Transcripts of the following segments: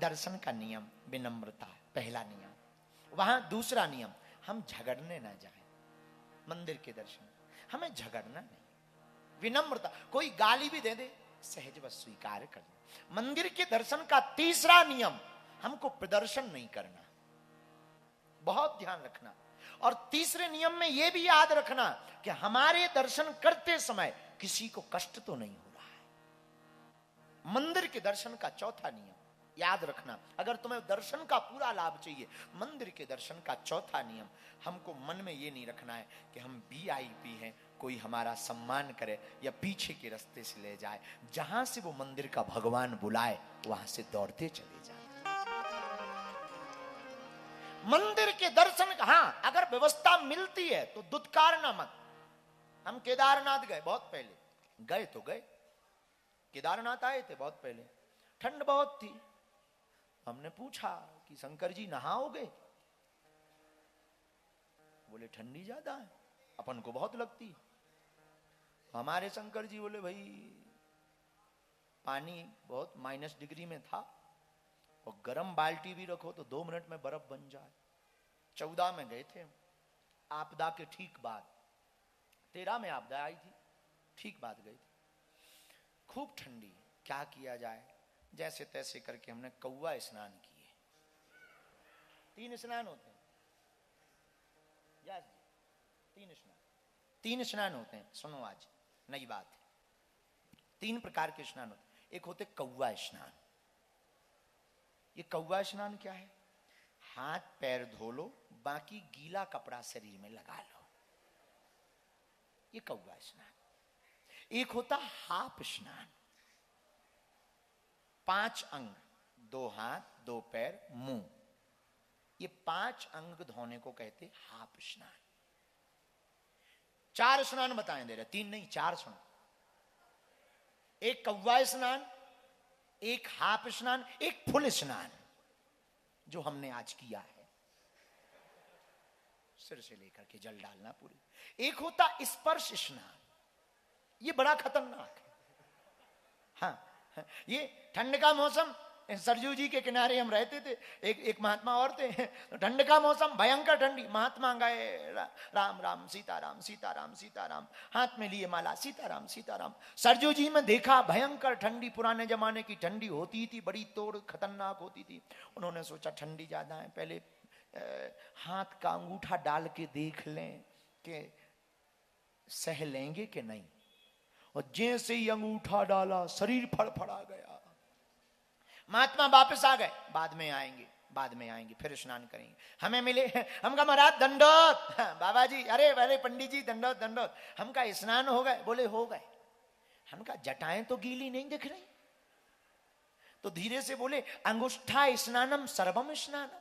दर्शन का नियम विनम्रता, पहला नियम। वहां दूसरा नियम, हम झगड़ने ना जाएं। मंदिर के दर्शन हमें झगड़ना नहीं, विनम्रता। कोई गाली भी दे दे, सहज बस स्वीकार कर दे। मंदिर के दर्शन का तीसरा नियम, हमको प्रदर्शन नहीं करना, बहुत ध्यान रखना। और तीसरे नियम में यह भी याद रखना कि हमारे दर्शन करते समय किसी को कष्ट तो नहीं हो रहा है। मंदिर के दर्शन का चौथा नियम याद रखना। अगर तुम्हें दर्शन का पूरा लाभ चाहिए, मंदिर के दर्शन का चौथा नियम, हमको मन में ये नहीं रखना है कि हम वीआईपी हैं, कोई हमारा सम्मान करे या पीछे के रास्ते से ले जाए। जहां से वो मंदिर का भगवान बुलाए वहां से दौड़ते चले जाए। मंदिर के दर्शन, हाँ अगर व्यवस्था मिलती है तो दुत्कारना मत। हम केदारनाथ गए, बहुत पहले गए तो गए, केदारनाथ आए थे बहुत पहले, ठंड बहुत थी। हमने पूछा कि शंकर जी नहाओगे? बोले ठंडी ज्यादा है, अपन को बहुत लगती। हमारे शंकर जी बोले भाई पानी बहुत -डिग्री में था और गर्म बाल्टी भी रखो तो 2 मिनट में बर्फ बन जाए। 14 में गए थे, आपदा के ठीक बाद, 13 में आपदा आई थी, ठीक बाद गए थे। खूब ठंडी, क्या किया जाए, जैसे तैसे करके हमने कौवा स्नान किए। 3 स्नान होते हैं, 3 स्नान होते हैं। सुनो आज नई बात है, 3 प्रकार के स्नान होते हैं। एक होते कौवा स्नान। ये कौवा स्नान क्या है? हाथ पैर धो लो, बाकी गीला कपड़ा शरीर में लगा लो, ये कौवा स्नान। एक होता हाफ स्नान, 5 अंग, 2 हाथ 2 पैर मुंह, ये 5 अंग धोने को कहते हाफ स्नान। 4 स्नान बताएं दे रहे, 3 नहीं 4 सुनो। एक कौवा स्नान, एक हाफ स्नान, एक फुल स्नान जो हमने आज किया है, सिर से लेकर के जल डालना पूरी। एक होता स्पर्श स्नान, ये बड़ा खतरनाक है। हाँ, ये ठंड का मौसम, सरजू जी के किनारे हम रहते थे, एक महात्मा और थे, ठंड का मौसम भयंकर ठंडी, महात्मा गए राम राम सीताराम सीताराम सीताराम, हाथ में लिए माला सीताराम सीताराम। सरजू जी में देखा भयंकर ठंडी, पुराने जमाने की ठंडी होती थी, बड़ी तोड़ खतरनाक होती थी। उन्होंने सोचा ठंडी ज्यादा है, पहले हाथ का अंगूठा डाल के देख लें कि सह लेंगे कि नहीं। और जैसे ही अंगूठा डाला शरीर फड़फड़ा गया। महात्मा वापस आ गए, बाद में आएंगे फिर स्नान करेंगे। हमें मिले, हम कहा महाराज दंडोत, बाबा जी, अरे पंडित जी दंडोत दंडोत। हम कहा स्नान हो गए? बोले हो गए। हम कहा जटाएं तो गीली नहीं दिख रही। तो धीरे से बोले अंगुष्ठा स्नानम सर्वम स्नानम,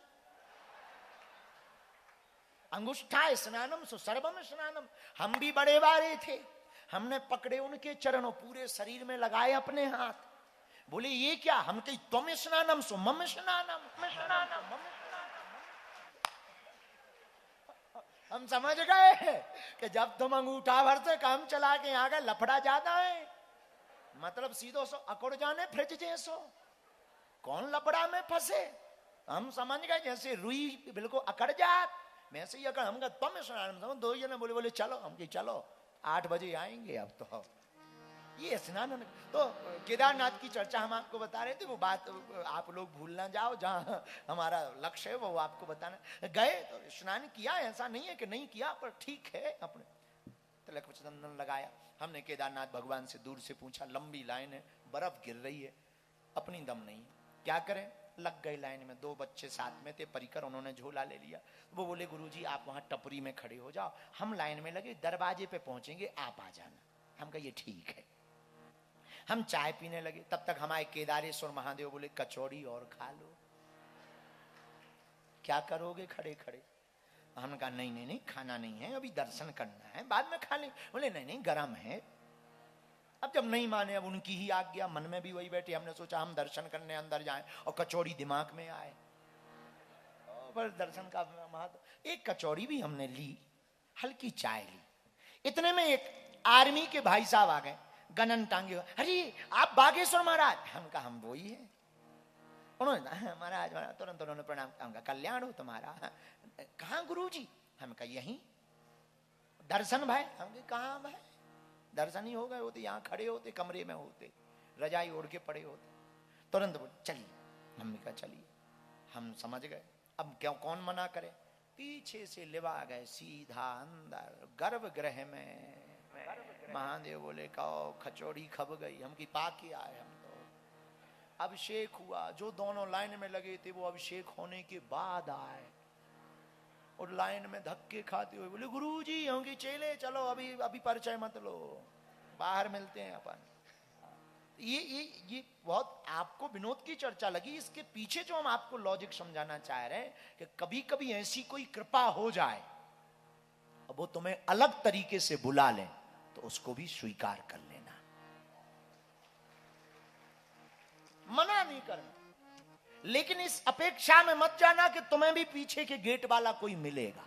अंगुष्ठा स्नानम सो सर्वम स्नानम। हम भी बड़े बारे थे, हमने पकड़े उनके चरणों, पूरे शरीर में लगाए अपने हाथ। बोले ये क्या? हम कही तुम स्नानम सो मम स्नानम, हम समझ गए कि जब तुम अंगूठा भर से काम चला के आ गए, लफड़ा ज्यादा है। मतलब सीधो सो अकुड़ जाने फ्रिज जैसो, कौन लफड़ा में फंसे। हम समझ गए जैसे रुई बिल्कुल अकड़ जात, वैसे ही अकड़। हम तुम स्नानम, 2 जने बोले चलो। हम कही चलो 8 बजे आएंगे। अब तो ये स्नान। तो केदारनाथ की चर्चा हम आपको बता रहे थे, वो बात आप लोग भूल ना जाओ, जहां हमारा लक्ष्य है वो आपको बताना। गए तो स्नान किया, ऐसा नहीं है कि नहीं किया, पर ठीक है। अपने तिलक चंदन लगाया। हमने केदारनाथ भगवान से दूर से पूछा, लंबी लाइन है, बर्फ गिर रही है, अपनी दम नहीं, क्या करें? लग गए लाइन में। 2 बच्चे साथ में थे, परिकर, उन्होंने झोला ले लिया। वो बोले गुरुजी आप वहां टपरी में खड़े हो जाओ, हम लाइन में लगे, दरवाजे पे पहुंचेंगे, आप आ जाना। हम कहा ये ठीक है। हम चाय पीने लगे, तब तक हमारे केदारेश्वर महादेव बोले कचौड़ी और खा लो। क्या करोगे खड़े खड़े? हमने कहा नहीं खाना नहीं है, अभी दर्शन करना है, बाद में खा लें। बोले नहीं गरम है। अब जब नहीं माने, अब उनकी ही आज्ञा, मन में भी वही बैठे। हमने सोचा हम दर्शन करने अंदर जाएं और कचौड़ी दिमाग में आए, पर दर्शन का महत्व। एक कचौड़ी भी हमने ली, हल्की चाय ली। इतने में एक आर्मी के भाई साहब आ गए, गनन टांगे, अरे आप बागेश्वर महाराज? हम कहा हम वही है। उन्होंने महाराज तुरंत उन्होंने प्रणाम, कहा कल्याण हो तुम्हारा। कहाँ गुरुजी? हम कहा यहीं। दर्शन भाई? हम कहाँ भाई दर्शन ही हो गए होते, यहाँ खड़े होते, कमरे में होते, रजाई ओढ़ के पड़े होते। तुरंत बोले चलिए। हमने कहा चलिए, हम समझ गए, अब क्यों कौन मना करे। पीछे से लिवा गए सीधा अंदर गर्भगृह में। महादेव बोले कहो खचौड़ी खब गई, हम की पाके आए। हम तो अभिषेक हुआ, जो दोनों लाइन में लगे थे वो अभिषेक होने के बाद आए और लाइन में धक्के खाते हुए बोले गुरुजी हम की चेले चलो अभी अभी परिचय मत लो, बाहर मिलते हैं अपन। ये बहुत आपको विनोद की चर्चा लगी। इसके पीछे जो हम आपको लॉजिक समझाना चाह रहे हैं कि कभी कभी ऐसी कोई कृपा हो जाए, अब वो तुम्हें अलग तरीके से बुला ले तो उसको भी स्वीकार कर लेना, मना नहीं करना। लेकिन इस अपेक्षा में मत जाना कि तुम्हें भी पीछे के गेट वाला कोई मिलेगा।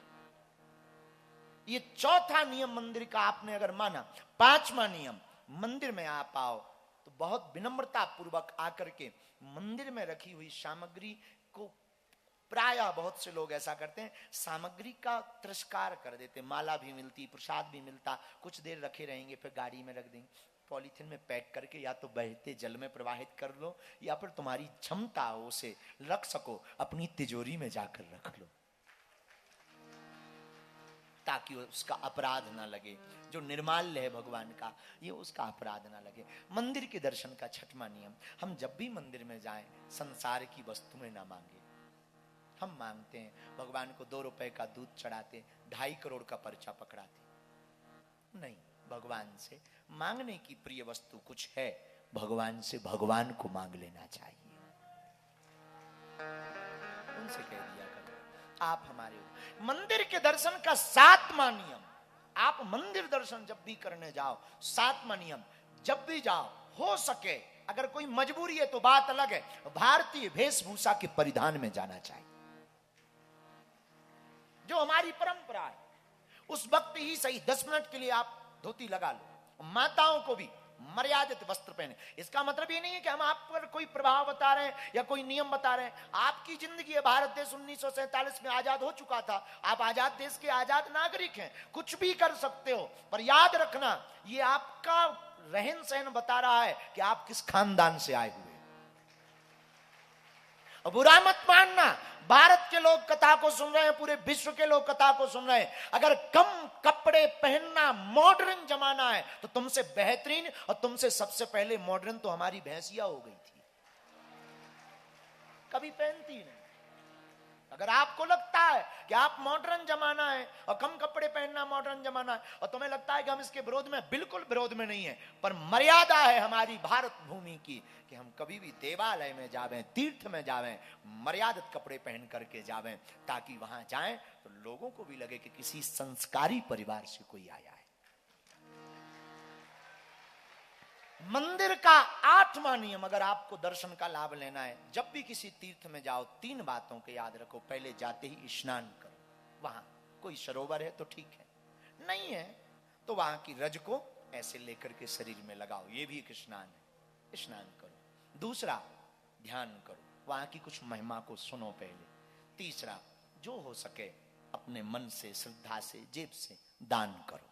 ये चौथा नियम मंदिर का आपने अगर माना। पांचवा नियम, मंदिर में आप आओ तो बहुत विनम्रता पूर्वक आकर के मंदिर में रखी हुई सामग्री को, प्रायः बहुत से लोग ऐसा करते हैं, सामग्री का तिरस्कार कर देते। माला भी मिलती, प्रसाद भी मिलता, कुछ देर रखे रहेंगे, फिर गाड़ी में रख देंगे, पॉलीथिन में पैक करके या तो बहते जल में प्रवाहित कर लो या फिर तुम्हारी क्षमता हो उसे रख सको अपनी तिजोरी में जाकर रख लो, ताकि उसका अपराध ना लगे। जो निर्माल्य है भगवान का, ये उसका अपराध ना लगे। मंदिर के दर्शन का छठवां नियम, हम जब भी मंदिर में जाएं संसार की वस्तुएं ना मांगे। हम मांगते हैं भगवान को 2 रुपए का दूध चढ़ाते, 2.5 करोड़ का पर्चा पकड़ाते, नहीं। भगवान से मांगने की प्रिय वस्तु कुछ है, भगवान से भगवान को मांग लेना चाहिए। उनसे कह दिया करो आप हमारे हो। मंदिर के दर्शन का 7वां नियम, आप मंदिर दर्शन जब भी करने जाओ, 7वां नियम, जब भी जाओ हो सके, अगर कोई मजबूरी है तो बात अलग है, भारतीय वेशभूषा के परिधान में जाना चाहिए। जो हमारी परंपरा है उस वक्त ही सही 10 मिनट के लिए आप धोती लगा लो। माताओं को भी मर्यादित वस्त्र पहने। इसका मतलब ये नहीं है कि हम आप पर कोई प्रभाव बता रहे हैं या कोई नियम बता रहे हैं। आपकी जिंदगी है, भारत देश 1947 में आजाद हो चुका था, आप आजाद देश के आजाद नागरिक हैं, कुछ भी कर सकते हो, पर याद रखना ये आपका रहन सहन बता रहा है कि आप किस खानदान से आए हुए। बुरा मत मानना, भारत के लोग कथा को सुन रहे हैं, पूरे विश्व के लोग कथा को सुन रहे हैं। अगर कम कपड़े पहनना मॉडर्न जमाना है तो तुमसे बेहतरीन और तुमसे सबसे पहले मॉडर्न तो हमारी भैंसिया हो गई थी, कभी पहनती नहीं। अगर आपको लगता है कि आप मॉडर्न जमाना है और कम कपड़े पहनना मॉडर्न जमाना है और तुम्हें लगता है कि हम इसके विरोध में, बिल्कुल विरोध में नहीं है, पर मर्यादा है हमारी भारत भूमि की कि हम कभी भी देवालय में जावें, तीर्थ में जावें, मर्यादित कपड़े पहन करके जावें, ताकि वहां जाएं तो लोगों को भी लगे कि किसी संस्कारी परिवार से कोई आया है। मंदिर का 8वां नियम, अगर आपको दर्शन का लाभ लेना है, जब भी किसी तीर्थ में जाओ 3 बातों को याद रखो। पहले जाते ही स्नान करो, वहां कोई सरोवर है तो ठीक है, नहीं है तो वहां की रज को ऐसे लेकर के शरीर में लगाओ, ये भी एक स्नान है, स्नान करो। दूसरा, ध्यान करो, वहां की कुछ महिमा को सुनो पहले। तीसरा, जो हो सके अपने मन से, श्रद्धा से, जेब से दान करो।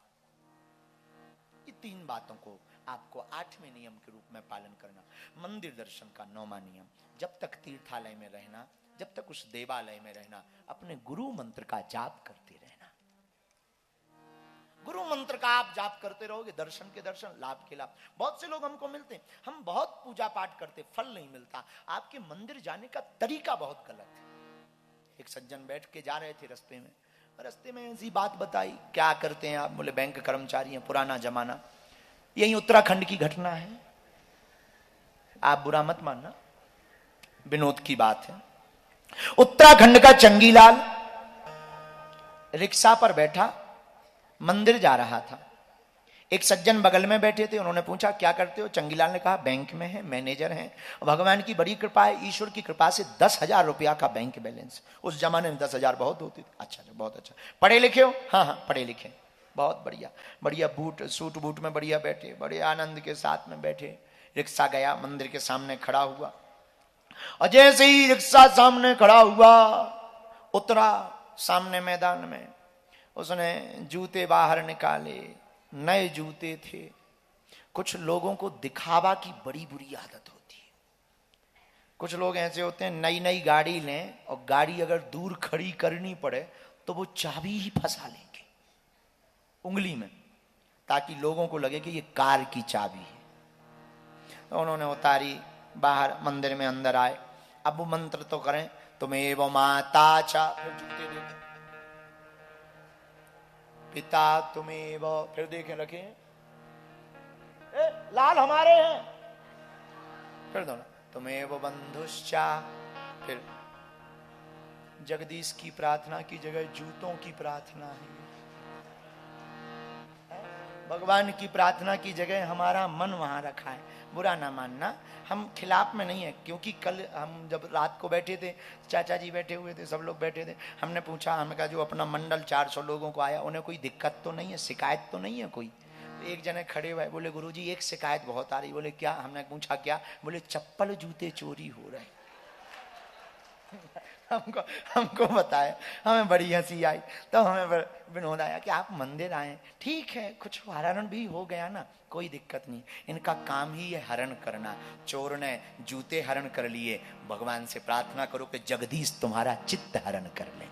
ये 3 बातों को आपको 8वें नियम के रूप में पालन करना। मंदिर दर्शन का 9वां नियम, जब तक तीर्थालय में रहना, जब तक उस देवालय में रहना, अपने गुरु मंत्र का जाप करते रहना। गुरु मंत्र का आप जाप करते रहोगे, दर्शन के दर्शन, लाभ के लाभ। बहुत से लोग हमको मिलते हैं, हम बहुत पूजा पाठ करते, फल नहीं मिलता। आपके मंदिर जाने का तरीका बहुत गलत है। एक सज्जन बैठ के जा रहे थे रस्ते में ऐसी बात बताई, क्या करते हैं आप? बोले बैंक कर्मचारी हैं, पुराना जमाना। यही उत्तराखंड की घटना है, आप बुरा मत मानना, विनोद की बात है। उत्तराखंड का चंगीलाल रिक्शा पर बैठा मंदिर जा रहा था। एक सज्जन बगल में बैठे थे, उन्होंने पूछा क्या करते हो? चंगीलाल ने कहा बैंक में है, मैनेजर हैं, भगवान की बड़ी कृपा है, ईश्वर की कृपा से 10,000 रुपया का बैंक बैलेंस। उस जमाने में 10,000 बहुत होती थी। अच्छा, बहुत अच्छा। पढ़े लिखे हो? हाँ, पढ़े लिखे। बहुत बढ़िया, बढ़िया बूट, सूट बूट में बढ़िया बैठे, बड़े आनंद के साथ में बैठे। रिक्शा गया, मंदिर के सामने खड़ा हुआ। और जैसे ही रिक्शा सामने खड़ा हुआ, उतरा सामने मैदान में, उसने जूते बाहर निकाले, नए जूते थे। कुछ लोगों को दिखावा की बड़ी बुरी आदत होती है। कुछ लोग ऐसे होते हैं, नई नई गाड़ी लें और गाड़ी अगर दूर खड़ी करनी पड़े तो वो चाबी ही फंसा लेंगे उंगली में, ताकि लोगों को लगे कि ये कार की चाबी है। तो उन्होंने उतारी, बाहर मंदिर में अंदर आए। अब वो मंत्र तो करें, तुम्हें माता चा, फिर जूते देखें, पिता तुम्हें, फिर देखें रखे लाल हमारे हैं, फिर दोनों तुम्हें वो बंधुश्चा, फिर जगदीश की प्रार्थना की जगह जूतों की प्रार्थना है। भगवान की प्रार्थना की जगह हमारा मन वहां रखा है। बुरा ना मानना, हम खिलाफ में नहीं है, क्योंकि कल हम जब रात को बैठे थे, चाचा जी बैठे हुए थे, सब लोग बैठे थे, हमने पूछा, हमने कहा जो अपना मंडल 400 लोगों को आया, उन्हें कोई दिक्कत तो नहीं है, शिकायत तो नहीं है कोई? एक जने खड़े हुए बोले, गुरुजी एक शिकायत बहुत आ रही। बोले क्या? हमने पूछा क्या? बोले चप्पल जूते चोरी हो रहे। हमको बताया, हमें बड़ी हंसी आई। तो हमें विनोद आया कि आप मंदिर आए, ठीक है, कुछ हरण भी हो गया ना, कोई दिक्कत नहीं, इनका काम ही है हरण करना। चोर ने जूते हरण कर लिए, भगवान से प्रार्थना करो कि जगदीश तुम्हारा चित्त हरण कर ले,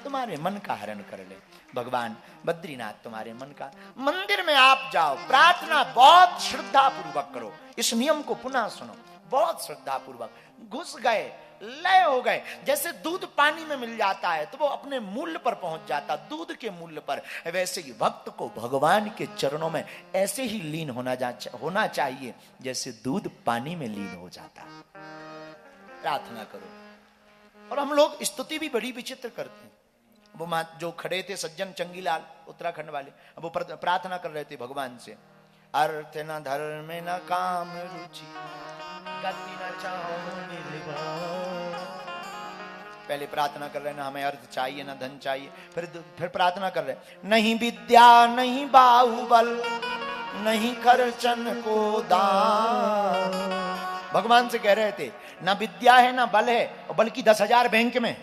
तुम्हारे मन का हरण कर ले। भगवान बद्रीनाथ तुम्हारे मन का। मंदिर में आप जाओ, प्रार्थना बहुत श्रद्धा पूर्वक करो। इस नियम को पुनः सुनो, बहुत श्रद्धा पूर्वक। घुस गए, लय हो गए। जैसे दूध पानी में मिल जाता है तो वो अपने मूल्य पर पहुंच जाता, दूध के मूल्य पर, वैसे ही भक्त को भगवान के चरणों में ऐसे ही लीन होना चाहिए जैसे दूध पानी में लीन हो जाता। प्रार्थना करो। और हम लोग स्तुति भी बड़ी विचित्र करते हैं। वो जो खड़े थे सज्जन चंगीलाल उत्तराखंड वाले, अब वो प्रार्थना कर रहे थे भगवान से, अर्थ न धर्म न काम रुचि गति न चाहो निर्वाण। पहले प्रार्थना कर रहे ना, हमें अर्थ चाहिए ना धन चाहिए। फिर प्रार्थना कर रहे, नहीं विद्या नहीं बाहुबल नहीं खर्चन को दान। भगवान से कह रहे थे ना विद्या है ना बल है, बल्कि 10,000 बैंक में,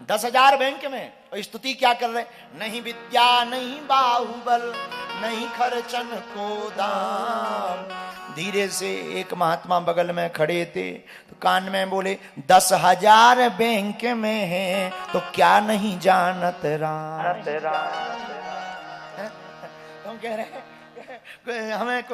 10,000 बैंक में। और स्तुति क्या कर रहे, नहीं विद्या नहीं बाहुबल नहीं खर्चन को दाम। धीरे से एक महात्मा बगल में खड़े थे तो कान में बोले, 10,000 बैंक में है तो क्या नहीं जानत राम। तुम कह रहे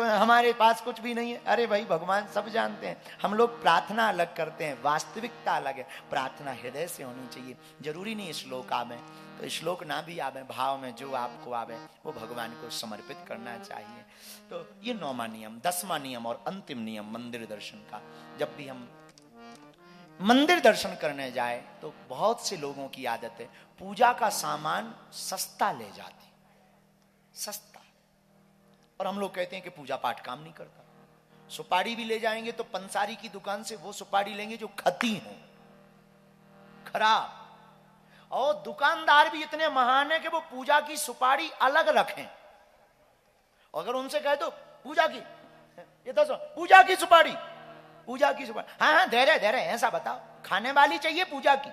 हमारे पास कुछ भी नहीं है। अरे भाई भगवान सब जानते हैं। हम लोग प्रार्थना अलग करते हैं, वास्तविकता अलग है। प्रार्थना हृदय से होनी चाहिए। जरूरी नहीं श्लोक आवे, तो श्लोक ना भी आवे, भाव में जो आपको आवे वो भगवान को समर्पित करना चाहिए। तो ये 9वां नियम। 10वां नियम और अंतिम नियम मंदिर दर्शन का। जब भी हम मंदिर दर्शन करने जाए तो बहुत से लोगों की आदत है पूजा का सामान सस्ता ले जाते, सस्ता। और हम लोग कहते हैं कि पूजा पाठ काम नहीं करता। सुपारी भी ले जाएंगे तो पंसारी की दुकान से वो सुपारी लेंगे जो खती हो, खराब। और दुकानदार भी इतने महान है कि वो पूजा की सुपारी अलग रखें। अगर उनसे कहे तो पूजा की, ये तो पूजा की सुपारी, पूजा की सुपारी, हाँ हाँ दे रहे ऐसा बताओ, खाने वाली चाहिए पूजा की।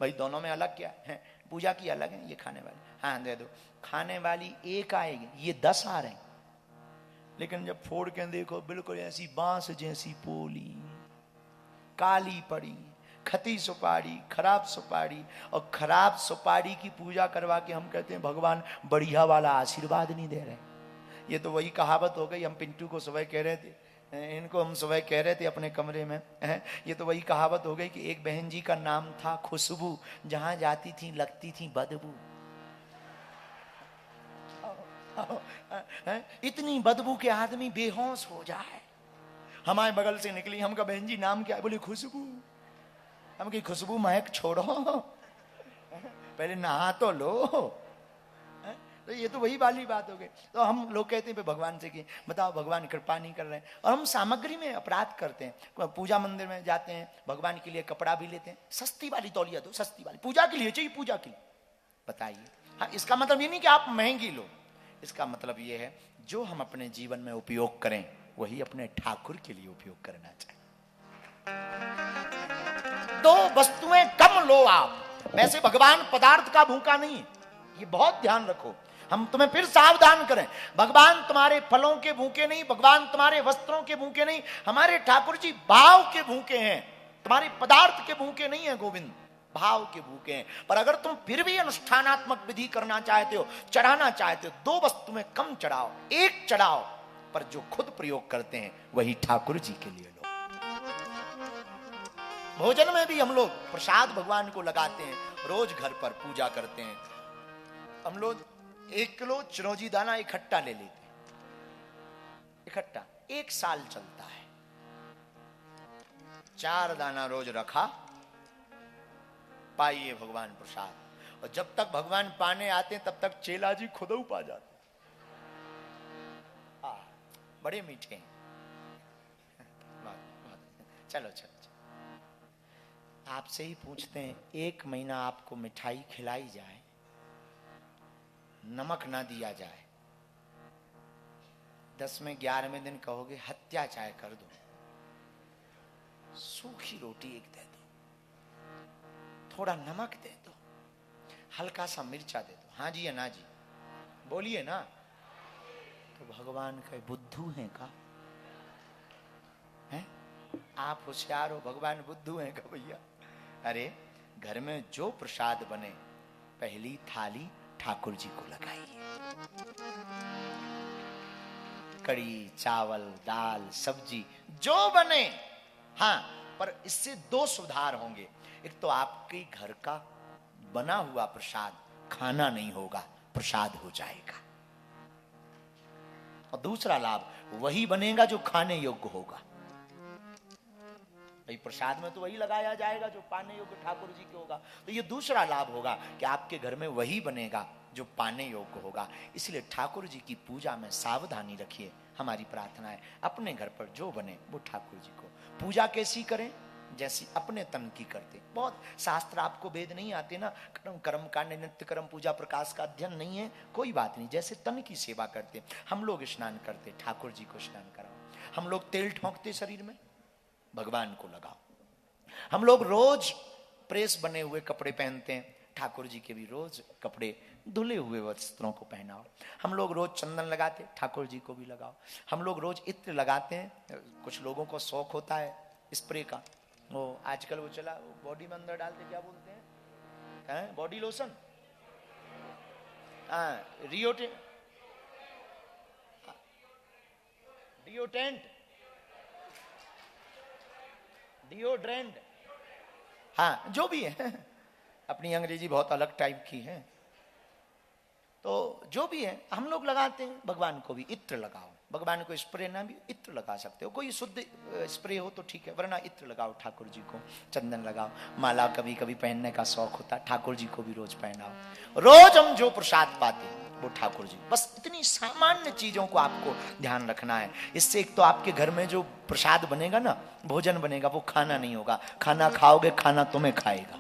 भाई दोनों में अलग क्या है? पूजा की अलग है, ये खाने वाली, हाँ दे दो। खाने वाली एक आएगी, ये 10 आ रहे हैं। लेकिन जब फोड़ के देखो बिल्कुल ऐसी बांस जैसी पोली, काली पड़ी, खती सुपारी, खराब सुपारी। और खराब सुपारी की पूजा करवा के हम कहते हैं भगवान बढ़िया वाला आशीर्वाद नहीं दे रहे। ये तो वही कहावत हो गई। हम पिंटू को सुबह कह रहे थे, इनको हम सुबह कह रहे थे अपने कमरे में, ये तो वही कहावत हो गई कि एक बहन जी का नाम था खुशबू, जहां जाती थी लगती थी बदबू। इतनी बदबू के आदमी बेहोश हो जाए। हमारे बगल से निकली, हम कहा बहन जी नाम क्या है? बोले खुशबू। हम कही खुशबू महक छोड़ो, पहले नहा तो लो। तो ये तो वही वाली बात हो गई। तो हम लोग कहते हैं भगवान से कि बताओ भगवान कृपा नहीं कर रहे हैं। और हम सामग्री में अपराध करते हैं। पूजा मंदिर में जाते हैं, भगवान के लिए कपड़ा भी लेते हैं, सस्ती वाली तौलिया दो, सस्ती वाली, पूजा के लिए चाहिए, पूजा के लिए। बताइए, हाँ इसका मतलब ये नहीं कि आप महंगी लो, इसका मतलब ये है जो हम अपने जीवन में उपयोग करें वही अपने ठाकुर के लिए उपयोग करना चाहिए। दो वस्तुएं कम लो आप। वैसे भगवान पदार्थ का भूखा नहीं, ये बहुत ध्यान रखो। हम तुम्हें फिर सावधान करें, भगवान तुम्हारे फलों के भूखे नहीं, भगवान तुम्हारे वस्त्रों के भूखे नहीं, हमारे ठाकुर जी भाव के भूखे हैं, तुम्हारे पदार्थ के भूखे नहीं है गोविंद, भाव के भूखे हैं। पर अगर तुम फिर भी अनुष्ठानात्मक विधि करना चाहते हो, चढ़ाना चाहते हो, दो वस्तुएं कम चढ़ाओ, एक चढ़ाओ, पर जो खुद प्रयोग करते हैं वही ठाकुर जी के लिए लो। भोजन में भी हम लोग प्रसाद भगवान को लगाते हैं, रोज घर पर पूजा करते हैं। हम लोग 1 किलो चिरौंजी दाना इकट्ठा ले लेते हैं, इकट्ठा 1 साल चलता है। 4 दाना रोज रखा, पाइए भगवान प्रसाद। और जब तक भगवान पाने आते हैं तब तक चेला जी खुद पा जाते, बड़े मीठे हैं। चलो चलो, आपसे ही पूछते हैं, 1 महीना आपको मिठाई खिलाई जाए, नमक ना दिया जाए, 10वें 11वें दिन कहोगे हत्या चाहे कर दो, सूखी रोटी एक दे दो, थोड़ा नमक दे दो, हल्का सा मिर्चा दे दो, हाँ जी या ना जी, बोलिए ना। तो भगवान का बुद्धू हैं का? हैं? आप होशियार हो, भगवान बुद्धू हैं का भैया? अरे घर में जो प्रसाद बने पहली थाली ठाकुर जी को लगाइए। कड़ी, चावल, दाल, सब्जी जो बने, हाँ, पर इससे 2 सुधार होंगे। एक तो आपके घर का बना हुआ प्रसाद खाना नहीं होगा, प्रसाद हो जाएगा। और दूसरा लाभ वही बनेगा जो खाने योग्य होगा। प्रसाद में तो वही लगाया जाएगा जो पाने योग्य ठाकुर जी के होगा। तो ये दूसरा लाभ होगा कि आपके घर में वही बनेगा जो पाने योग्य होगा। इसलिए ठाकुर जी की पूजा में सावधानी रखिए। हमारी प्रार्थना है अपने घर पर जो बने वो ठाकुर जी को। पूजा कैसी करें? जैसी अपने तन की करते। बहुत शास्त्र आपको वेद नहीं आते ना, कर्म कांड, नित्य कर्म, पूजा प्रकाश का अध्ययन नहीं है, कोई बात नहीं, जैसे तन की सेवा करते। हम लोग स्नान करते, ठाकुर जी को स्नान कराओ। हम लोग तेल ठोंकते शरीर में, भगवान को लगाओ। हम लोग रोज प्रेस बने हुए कपड़े पहनते हैं, ठाकुर जी के भी रोज कपड़े धुले हुए वस्त्रों को पहनाओ। हम लोग रोज चंदन लगाते, ठाकुर जी को भी लगाओ। हम लोग रोज इत्र लगाते हैं। कुछ लोगों को शौक होता है स्प्रे का, वो आजकल वो चला, बॉडी में अंदर डालते, क्या बोलते हैं, बॉडी लोशन, डिओड्रेंट, हाँ जो भी है, अपनी अंग्रेजी बहुत अलग टाइप की है, तो जो भी है हम लोग लगाते हैं। भगवान को भी इत्र लगाओ। भगवान को स्प्रे ना भी इत्र लगा सकते हो, कोई शुद्ध स्प्रे हो तो ठीक है, वरना इत्र लगाओ। ठाकुर जी को चंदन लगाओ। माला कभी कभी पहनने का शौक होता है, ठाकुर जी को भी रोज पहनाओ। रोज हम जो प्रसाद पाते वो ठाकुर जी। बस इतनी सामान्य चीजों को आपको ध्यान रखना है। इससे एक तो आपके घर में जो प्रसाद बनेगा ना, भोजन बनेगा, वो खाना नहीं होगा। खाना खाओगे, खाना तुम्हें खाएगा,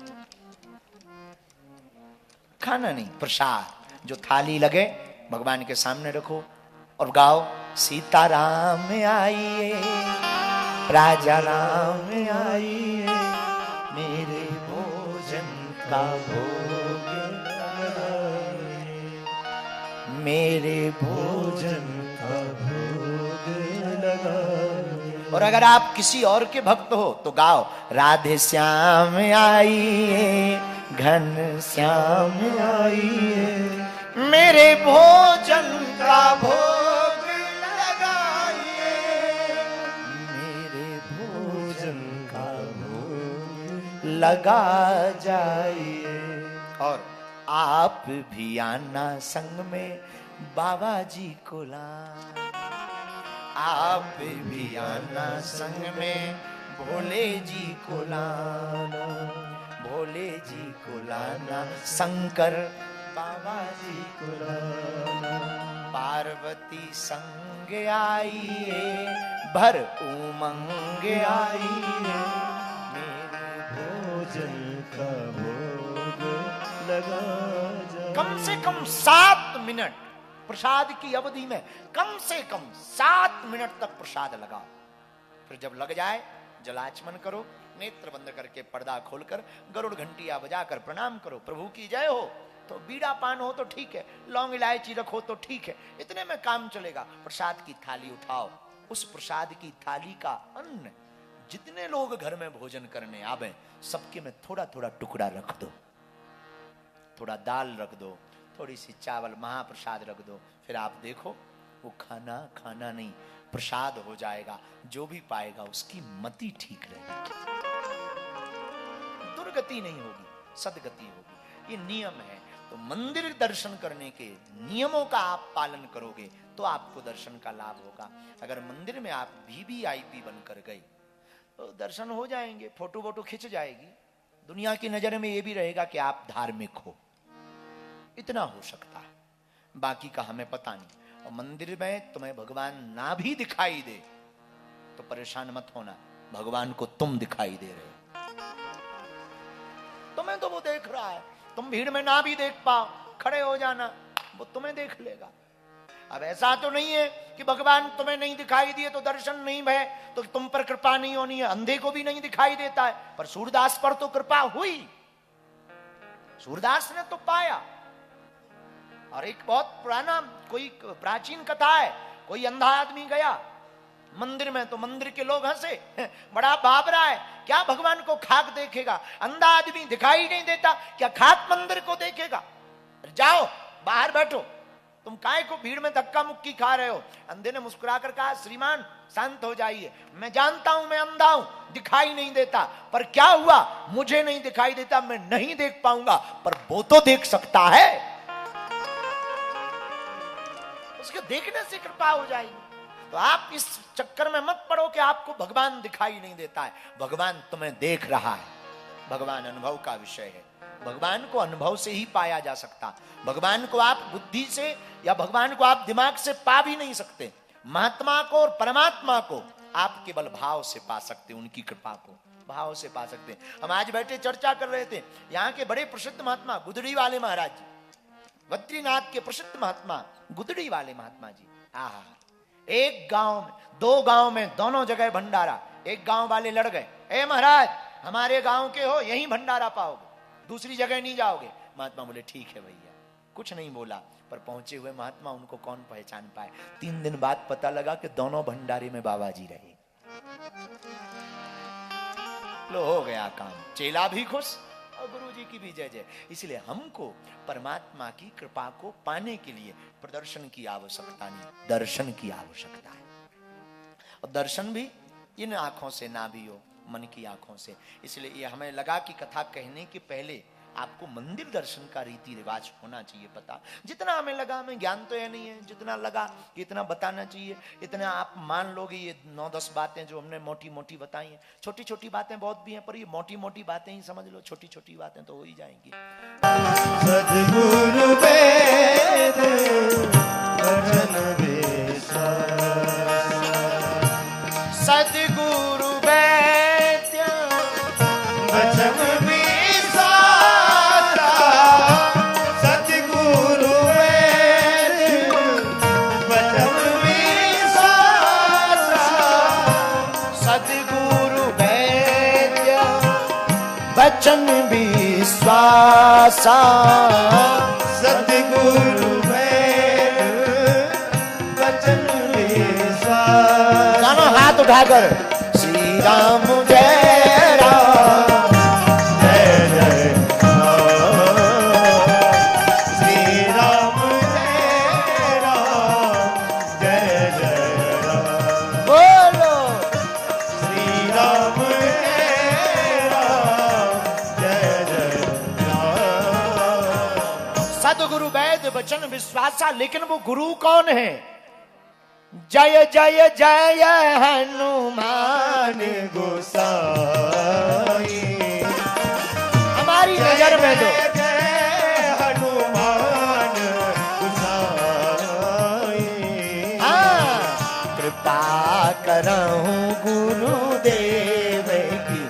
खाना नहीं, प्रसाद। जो थाली लगे भगवान के सामने रखो और गाओ, सीताराम आइए, राजा राम आइए, मेरे भोजन का भोग लगाइए, मेरे भोजन का भोग लगाइए। और अगर आप किसी और के भक्त हो तो गाओ, राधे श्याम आइए, घन श्याम आइए, मेरे भोजन का भोग लगाइए, मेरे भोजन का भोग लगा जाइए। और आप भी आना संग में बाबा जी को लाना, आप भी आना संग में भोले जी को लाना, भोले जी को लाना, शंकर बाबा जी को लाना, पार्वती संग आइए, भर उमंग आइए, मेरे भोजन का भोग लगा जाए। कम से कम 7 मिनट प्रसाद की अवधि में कम से कम 7 मिनट तक प्रसाद लगाओ। फिर जब लग जाए जलाचमन करो, नेत्र बंद करके पर्दा खोलकर गरुड़ घंटिया बजाकर प्रणाम करो, प्रभु की जय हो। तो बीड़ा पान हो तो ठीक है, लौंग इलायची रखो तो ठीक है, इतने में काम चलेगा। प्रसाद की थाली उठाओ, उस प्रसाद की थाली का अन्न जितने लोग घर में भोजन करने आवे सबके में थोड़ा थोड़ा टुकड़ा रख दो, थोड़ा दाल रख दो, थोड़ी सी चावल, महाप्रसाद रख दो। फिर आप देखो वो खाना खाना नहीं प्रसाद हो जाएगा। जो भी पाएगा उसकी मति ठीक रहेगी, दुर्गति नहीं होगी, सदगति होगी। ये नियम है। तो मंदिर दर्शन करने के नियमों का आप पालन करोगे तो आपको दर्शन का लाभ होगा। अगर मंदिर में आप वीवीआईपी बनकर गए तो दर्शन हो जाएंगे, फोटो वोटो खिंच जाएगी, दुनिया की नजर में ये भी रहेगा कि आप धार्मिक हो, इतना हो सकता है, बाकी का हमें पता नहीं। और मंदिर में तुम्हें भगवान ना भी दिखाई दे तो परेशान मत होना, भगवान को तुम दिखाई दे रहे हो, तुम्हें तो वो देख रहा है। तुम भीड़ में ना भी देख पाओ, खड़े हो जाना, वो तुम्हें देख लेगा। अब ऐसा तो नहीं है कि भगवान तुम्हें नहीं दिखाई दिए तो दर्शन नहीं भय, तो तुम पर कृपा नहीं होनी है। अंधे को भी नहीं दिखाई देता है, पर सूरदास पर तो कृपा हुई, सूरदास ने तो पाया। और एक बहुत पुराना कोई प्राचीन कथा है, कोई अंधा आदमी गया मंदिर में, तो मंदिर के लोग हंसे, बड़ा भाग रहा है, क्या भगवान को खाक देखेगा, अंधा आदमी दिखाई नहीं देता, क्या खाक मंदिर को देखेगा, जाओ बाहर बैठो, तुम काहे को भीड़ में धक्का मुक्की खा रहे हो। अंधे ने मुस्कुराकर कहा, श्रीमान शांत हो जाइए, मैं जानता हूं मैं अंधा हूं, दिखाई नहीं देता, पर क्या हुआ, मुझे नहीं दिखाई देता, मैं नहीं देख पाऊंगा, पर वो तो देख सकता है, उसके देखने से कृपा हो जाएगी। तो आप इस चक्कर में मत पड़ो कि आपको भगवान दिखाई नहीं देता है, भगवान तुम्हें देख रहा है। भगवान अनुभव का विषय है, भगवान को अनुभव से ही पाया जा सकता। भगवान को आप बुद्धि से या भगवान को आप दिमाग से पा भी नहीं सकते। महात्मा को और परमात्मा को आप केवल भाव से पा सकते, उनकी कृपा को भाव से पा सकते। हम आज बैठे चर्चा कर रहे थे, यहाँ के बड़े प्रसिद्ध महात्मा गुदड़ी वाले महाराज जी, बद्रीनाथ के प्रसिद्ध महात्मा गुदड़ी वाले महात्मा जी, आहा, एक गांव में, 2 गांव में, दोनों जगह भंडारा। एक गांव वाले लड़ गए, ए महाराज हमारे गांव के हो, यहीं भंडारा पाओगे, दूसरी जगह नहीं जाओगे। महात्मा बोले ठीक है भैया, कुछ नहीं बोला। पर पहुंचे हुए महात्मा उनको कौन पहचान पाए। 3 दिन बाद पता लगा कि दोनों भंडारे में बाबा जी रहे। लो हो गया काम, चेला भी खुश और गुरु जी की भी जय जय। इसलिए हमको परमात्मा की कृपा को पाने के लिए प्रदर्शन की आवश्यकता नहीं, दर्शन की आवश्यकता है। और दर्शन भी इन आंखों से ना भी हो, मन की आंखों से। इसलिए ये हमें लगा कि कथा कहने के पहले आपको मंदिर दर्शन का रीति रिवाज होना चाहिए पता। जितना हमें लगा, हमें ज्ञान तो है नहीं है, जितना लगा कि इतना बताना चाहिए, इतना आप मान लोगे। ये 9-10 बातें जो हमने मोटी मोटी बताई हैं, छोटी छोटी बातें बहुत भी हैं, पर ये मोटी मोटी बातें ही समझ लो, छोटी छोटी बातें तो हो ही जाएंगी। सद्गुरु वेद वचन सद्गुरु वैद्य वचन वचन विश्वासा, सद्गुरु वेद वचन विश्वासा। दोनों हाथ उठाकर श्री राम जय राम, जय जय श्री राम, जय राम, जय जय राम। बोलो श्री राम, सदगुरु वैद वचन विश्वासा। लेकिन वो गुरु कौन है? जय जय जय हनुमान गोसाई, हमारी नजर में दो। जय हनुमान गोसाई। हाँ, कृपा करहूं गुरुदेव की